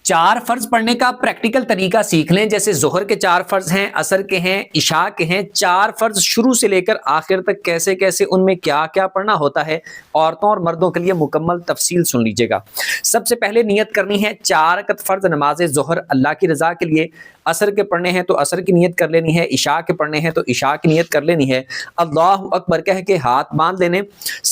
چار فرض پڑھنے کا پریکٹیکل طریقہ سیکھ لیں. جیسے ظہر کے چار فرض ہیں، عصر کے ہیں، عشاء کے ہیں. چار فرض شروع سے لے کر آخر تک کیسے کیسے ان میں کیا کیا پڑھنا ہوتا ہے، عورتوں اور مردوں کے لیے مکمل تفصیل سن لیجیے گا. سب سے پہلے نیت کرنی ہے 4 رکعت فرض نماز ظہر اللہ کی رضا کے لیے. عصر کے پڑھنے ہیں تو عصر کی نیت کر لینی ہے، عشاء کے پڑھنے ہیں تو عشاء کی نیت کر لینی ہے. اللہ اکبر کہہ کے ہاتھ باندھ لینے.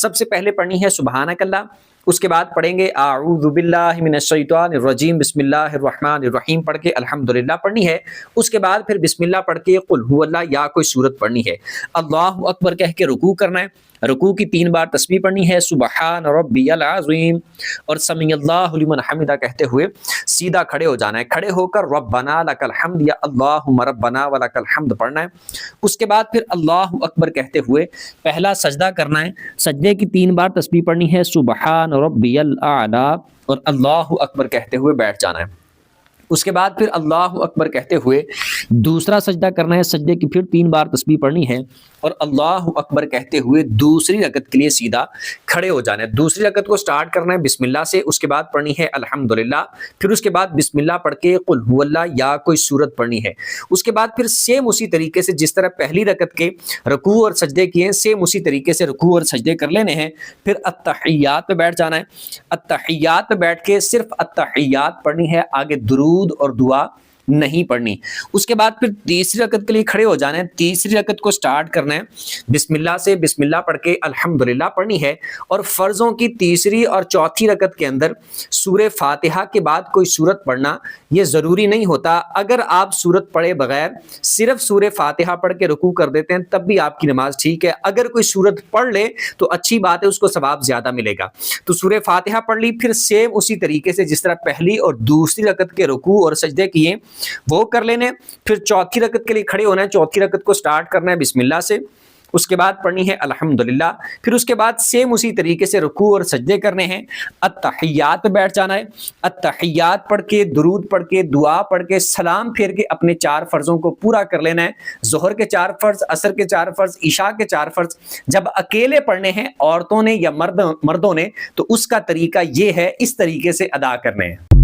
سب سے پہلے پڑھنی ہے سبحانک اللہ، اس کے بعد پڑھیں گے اعوذ باللہ من الشیطان الرجیم بسم اللہ الرحمن الرحیم پڑھ کے الحمدللہ پڑھنی ہے. اس کے بعد پھر بسم اللہ پڑھ کے قل هو اللہ یا کوئی سورت پڑھنی ہے. اللہ اکبر کہہ کے رکوع کرنا ہے. رکوع کی 3 بار تسبیح پڑھنی ہے، سبحان ربی العظیم اور سمیع اللہ لمن حمدہ کہتے ہوئے سیدھا کھڑے ہو جانا ہے. کھڑے ہو کر ربنا لک الحمد یا اللہم ربنا ولک الحمد پڑھنا ہے. اس کے بعد پھر اللہ اکبر کہتے ہوئے پہلا سجدہ کرنا ہے. سجدے کی 3 بار تسبیح پڑھنی ہے، سبحان ربی الاعلی اور اللہ اکبر کہتے ہوئے بیٹھ جانا ہے. اس کے بعد پھر اللہ اکبر کہتے ہوئے دوسرا سجدہ کرنا ہے. سجدے کی پھر 3 بار تسبیح پڑھنی ہے اور اللہ اکبر کہتے ہوئے دوسری رکعت کے لیے سیدھا کھڑے ہو جانا ہے. دوسری رکعت کو سٹارٹ کرنا ہے بسم اللہ سے، اس کے بعد پڑھنی ہے الحمدللہ، پھر اس کے بعد بسم اللہ پڑھ کے قل هو اللہ یا کوئی سورت پڑھنی ہے. اس کے بعد پھر سیم اسی طریقے سے جس طرح پہلی رکعت کے رکوع اور سجدے کیے ہیں، سیم اسی طریقے سے رکوع اور سجدے کر لینے ہیں. پھر التحیات پہ بیٹھ جانا ہے. التحیات پہ بیٹھ کے صرف التحیات پڑھنی ہے، آگے درود اور دعا نہیں پڑھنی. اس کے بعد پھر تیسری رکعت کے لیے کھڑے ہو جانا ہے. تیسری رکعت کو سٹارٹ کرنا ہے بسم اللہ سے، بسم اللہ پڑھ کے الحمدللہ پڑھنی ہے. اور فرضوں کی تیسری اور چوتھی رکعت کے اندر سورہ فاتحہ کے بعد کوئی سورت پڑھنا یہ ضروری نہیں ہوتا. اگر آپ سورت پڑھے بغیر صرف سورہ فاتحہ پڑھ کے رکوع کر دیتے ہیں تب بھی آپ کی نماز ٹھیک ہے. اگر کوئی سورت پڑھ لے تو اچھی بات ہے، اس کو ثواب زیادہ ملے گا. تو سورہ فاتحہ پڑھ لی، پھر سیم اسی طریقے سے جس طرح پہلی اور دوسری رکعت کے رکوع اور سجدے کیے وہ کر لینے. پھر چوتھی رکعت کے لیے کھڑے ہونا ہے. چوتھی رکعت کو سٹارٹ کرنا ہے بسم اللہ سے، اس کے بعد پڑھنی ہے الحمدللہ، پھر اس کے بعد سیم اسی طریقے سے رکوع اور سجدے کرنے ہیں. التحیات پہ بیٹھ جانا ہے. التحیات پڑھ کے درود پڑھ کے دعا پڑھ کے سلام پھیر کے اپنے 4 فرضوں کو پورا کر لینا ہے. ظہر کے 4 فرض، عصر کے 4 فرض، عشاء کے 4 فرض. جب اکیلے پڑھنے ہیں عورتوں نے یا مردوں نے تو اس کا طریقہ یہ ہے، اس طریقے سے ادا کرنے ہیں.